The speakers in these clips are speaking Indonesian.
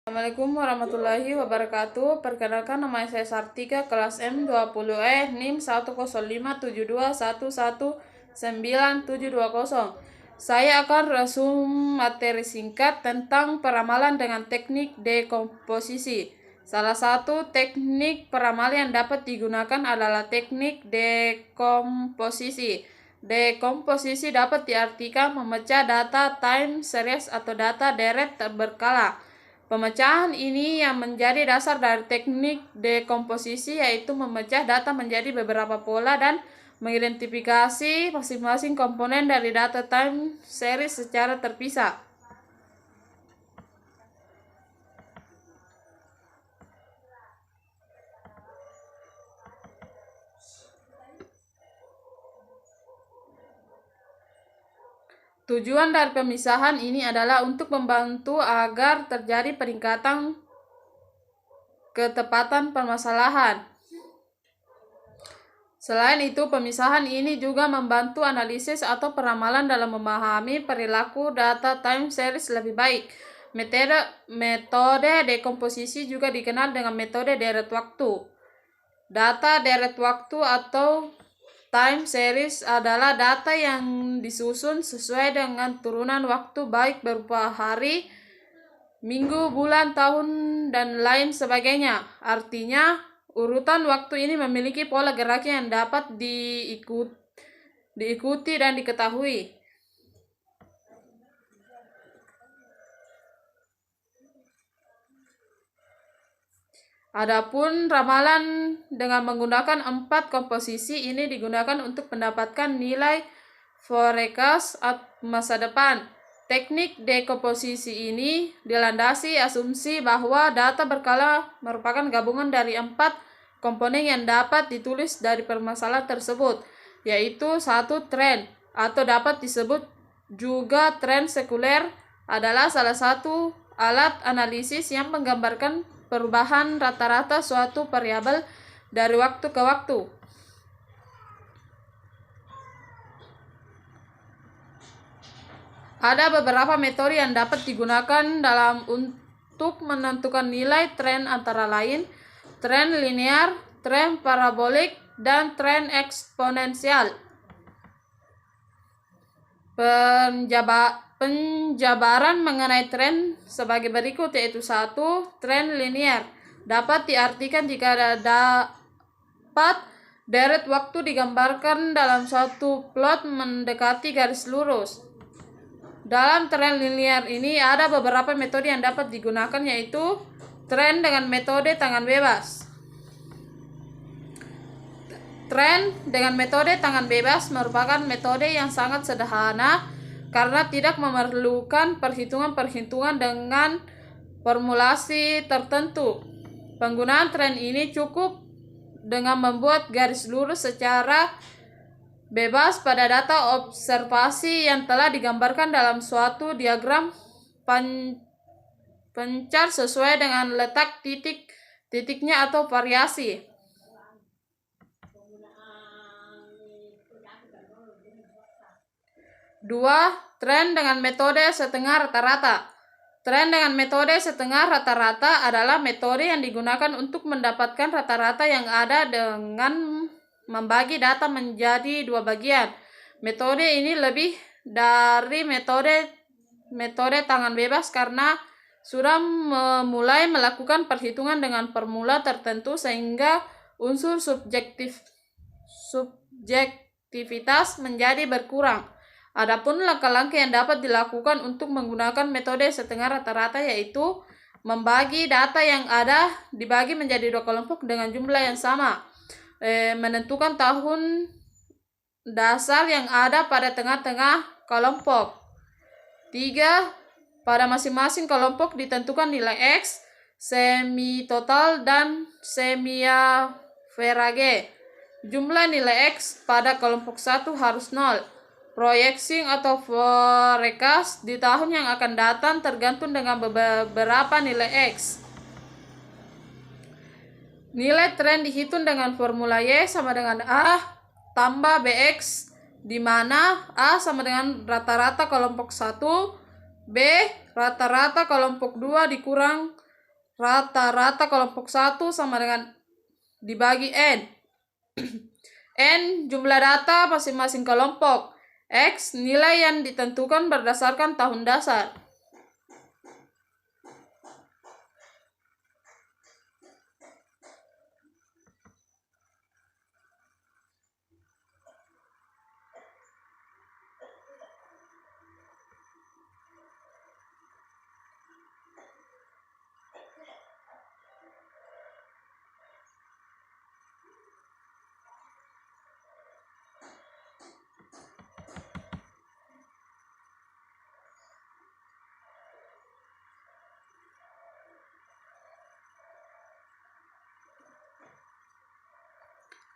Assalamualaikum warahmatullahi wabarakatuh. Perkenalkan, nama saya Sartika, kelas M20E, NIM 10572119720. Saya akan resum materi singkat tentang peramalan dengan teknik dekomposisi. Salah satu teknik peramalan yang dapat digunakan adalah teknik dekomposisi. Dekomposisi dapat diartikan memecah data time series atau data deret berkala. Pemecahan ini yang menjadi dasar dari teknik dekomposisi, yaitu memecah data menjadi beberapa pola dan mengidentifikasi masing-masing komponen dari data time series secara terpisah. Tujuan dari pemisahan ini adalah untuk membantu agar terjadi peningkatan ketepatan permasalahan. Selain itu, pemisahan ini juga membantu analisis atau peramalan dalam memahami perilaku data time series lebih baik. Metode dekomposisi juga dikenal dengan metode deret waktu. Data deret waktu atau time series adalah data yang disusun sesuai dengan turunan waktu, baik berupa hari, minggu, bulan, tahun, dan lain sebagainya. Artinya, urutan waktu ini memiliki pola geraknya yang dapat diikuti dan diketahui. Adapun ramalan dengan menggunakan 4 komposisi ini digunakan untuk mendapatkan nilai forecast masa depan. Teknik dekomposisi ini dilandasi asumsi bahwa data berkala merupakan gabungan dari 4 komponen yang dapat ditulis dari permasalahan tersebut, yaitu satu, tren, atau dapat disebut juga tren sekuler, adalah salah satu alat analisis yang menggambarkan perubahan rata-rata suatu variabel dari waktu ke waktu. Ada beberapa metode yang dapat digunakan untuk menentukan nilai tren, antara lain tren linear, tren parabolik, dan tren eksponensial. Penjabaran mengenai tren sebagai berikut, yaitu 1. Tren linear dapat diartikan jika dapat deret waktu digambarkan dalam suatu plot mendekati garis lurus. Dalam tren linear ini ada beberapa metode yang dapat digunakan, yaitu tren dengan metode tangan bebas. Tren dengan metode tangan bebas merupakan metode yang sangat sederhana karena tidak memerlukan perhitungan-perhitungan dengan formulasi tertentu. Penggunaan tren ini cukup dengan membuat garis lurus secara bebas pada data observasi yang telah digambarkan dalam suatu diagram pencar sesuai dengan letak titiknya atau variasi. 2. Tren dengan metode setengah rata-rata. Tren dengan metode setengah rata-rata adalah metode yang digunakan untuk mendapatkan rata-rata yang ada dengan membagi data menjadi 2 bagian. Metode ini lebih dari metode tangan bebas karena sudah mulai melakukan perhitungan dengan formula tertentu, sehingga unsur subjektivitas menjadi berkurang. Adapun langkah-langkah yang dapat dilakukan untuk menggunakan metode setengah rata-rata, yaitu membagi data yang ada dibagi menjadi 2 kelompok dengan jumlah yang sama, menentukan tahun dasar yang ada pada tengah-tengah kelompok. 3. Pada masing-masing kelompok ditentukan nilai X, semi total, dan semi-average. Jumlah nilai X pada kelompok 1 harus 0. Proyeksi atau forecast di tahun yang akan datang tergantung dengan beberapa nilai X. Nilai tren dihitung dengan formula Y sama dengan A tambah BX, di mana A sama dengan rata-rata kelompok 1, B rata-rata kelompok 2 dikurang rata-rata kelompok 1 sama dengan dibagi N. N jumlah data masing-masing kelompok. X nilai yang ditentukan berdasarkan tahun dasar.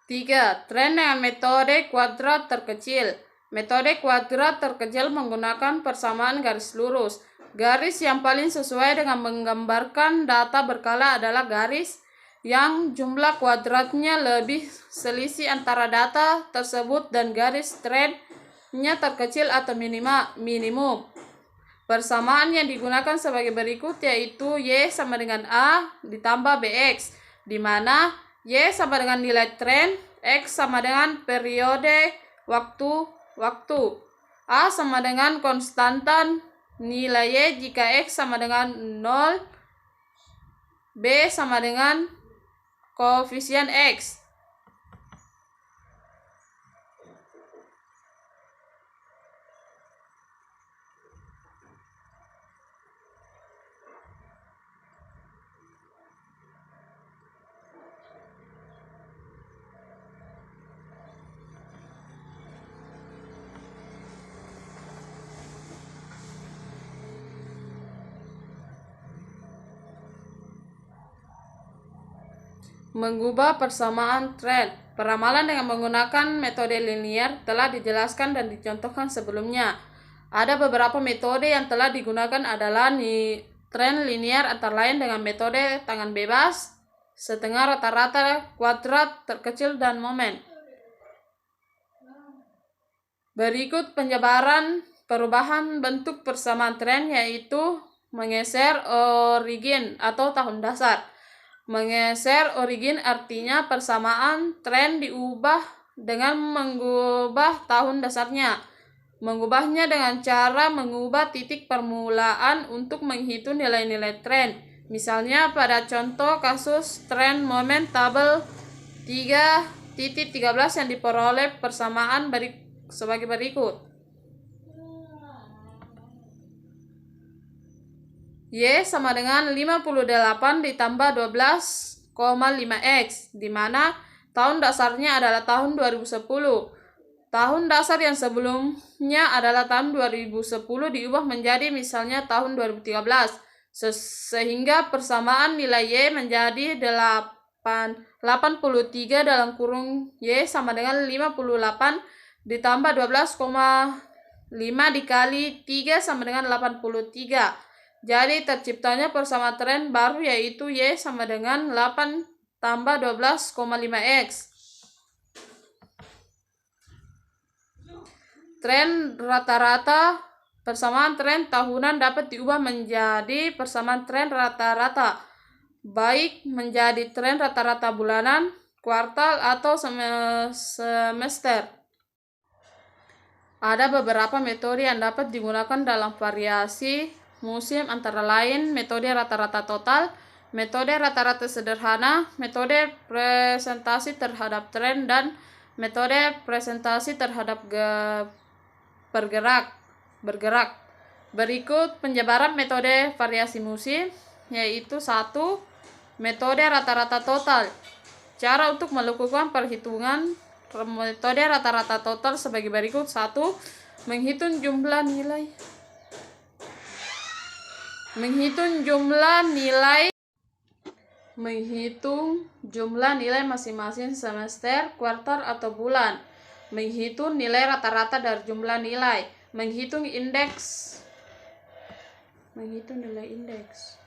Tiga, tren dengan metode kuadrat terkecil. Metode kuadrat terkecil menggunakan persamaan garis lurus. Garis yang paling sesuai dengan menggambarkan data berkala adalah garis yang jumlah kuadratnya lebih selisih antara data tersebut dan garis trennya terkecil atau minimum. Persamaan yang digunakan sebagai berikut yaitu Y sama dengan A ditambah BX, di mana Y sama dengan nilai tren, X sama dengan periode waktu, A sama dengan konstantan nilai Y jika X sama dengan 0, B sama dengan koefisien X. Mengubah persamaan tren. Peramalan dengan menggunakan metode linier telah dijelaskan dan dicontohkan sebelumnya. Ada beberapa metode yang telah digunakan adalah tren linier antara lain dengan metode tangan bebas, setengah rata-rata, kuadrat terkecil, dan momen. Berikut penjabaran perubahan bentuk persamaan tren, yaitu menggeser origin atau tahun dasar. Menggeser origin artinya persamaan tren diubah dengan mengubah tahun dasarnya. Mengubahnya dengan cara mengubah titik permulaan untuk menghitung nilai-nilai tren. Misalnya pada contoh kasus tren momen tabel 3.13 yang diperoleh persamaan sebagai berikut. Y sama dengan 58 ditambah 12,5X, di mana tahun dasarnya adalah tahun 2010. Tahun dasar yang sebelumnya adalah tahun 2010 diubah menjadi misalnya tahun 2013, sehingga persamaan nilai Y menjadi 83 dalam kurung Y sama dengan 58 ditambah 12,5 dikali 3 sama dengan 83. Jadi terciptanya persamaan tren baru yaitu Y sama dengan 8 tambah 12,5X. Tren rata-rata. Persamaan tren tahunan dapat diubah menjadi persamaan tren rata-rata, baik menjadi tren rata-rata bulanan, kuartal, atau semester. Ada beberapa metode yang dapat digunakan dalam variasi musim, antara lain metode rata-rata total, metode rata-rata sederhana, metode presentasi terhadap tren, dan metode presentasi terhadap bergerak. Berikut penjabaran metode variasi musim, yaitu 1. Metode rata-rata total. Cara untuk melakukan perhitungan metode rata-rata total sebagai berikut. 1. Menghitung jumlah nilai masing-masing semester, kuartal, atau bulan. Menghitung nilai rata-rata dari jumlah nilai. Menghitung nilai indeks.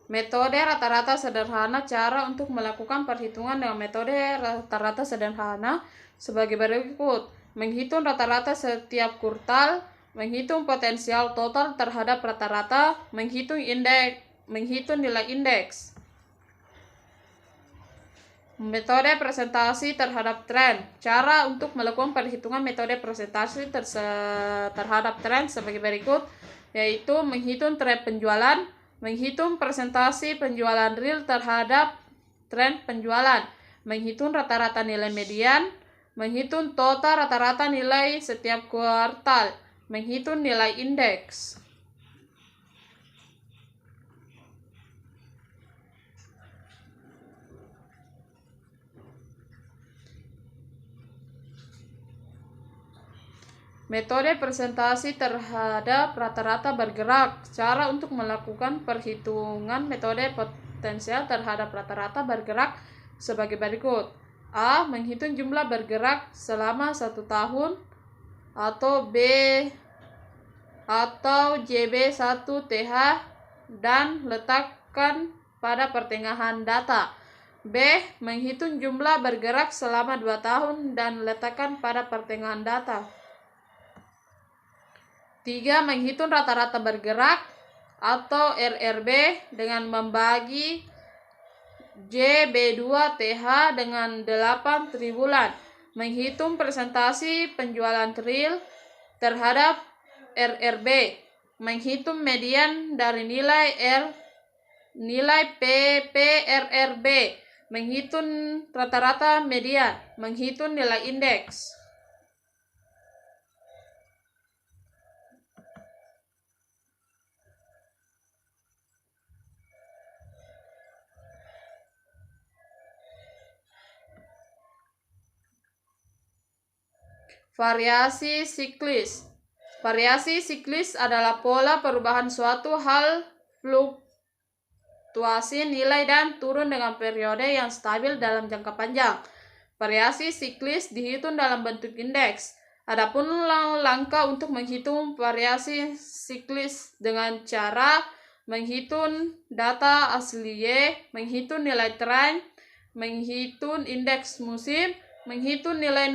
Metode rata-rata sederhana. Cara untuk melakukan perhitungan dengan metode rata-rata sederhana sebagai berikut. menghitung rata-rata setiap kuartal, menghitung potensial total terhadap rata-rata, menghitung nilai indeks. Metode presentasi terhadap tren. Cara untuk melakukan perhitungan metode presentasi terhadap tren sebagai berikut, yaitu menghitung tren penjualan, menghitung presentasi penjualan real terhadap tren penjualan, menghitung rata-rata nilai median, menghitung total rata-rata nilai setiap kuartal, menghitung nilai indeks. Metode presentasi terhadap rata-rata bergerak. Cara untuk melakukan perhitungan metode potensial terhadap rata-rata bergerak sebagai berikut. A. Menghitung jumlah bergerak selama 1 tahun, atau B atau JB1TH, dan letakkan pada pertengahan data. B. Menghitung jumlah bergerak selama 2 tahun dan letakkan pada pertengahan data. 3. Menghitung rata-rata bergerak atau RRB dengan membagi JB2TH dengan 8 triwulan. Menghitung presentasi penjualan real terhadap RRB. Menghitung median dari nilai PPRRB. Menghitung rata-rata median. Menghitung nilai indeks. Variasi siklis. Variasi siklis adalah pola perubahan suatu hal, fluktuasi nilai dan turun dengan periode yang stabil dalam jangka panjang. Variasi siklis dihitung dalam bentuk indeks. Adapun langkah untuk menghitung variasi siklis dengan cara menghitung data asli Y, menghitung nilai tren, menghitung indeks musim, menghitung nilai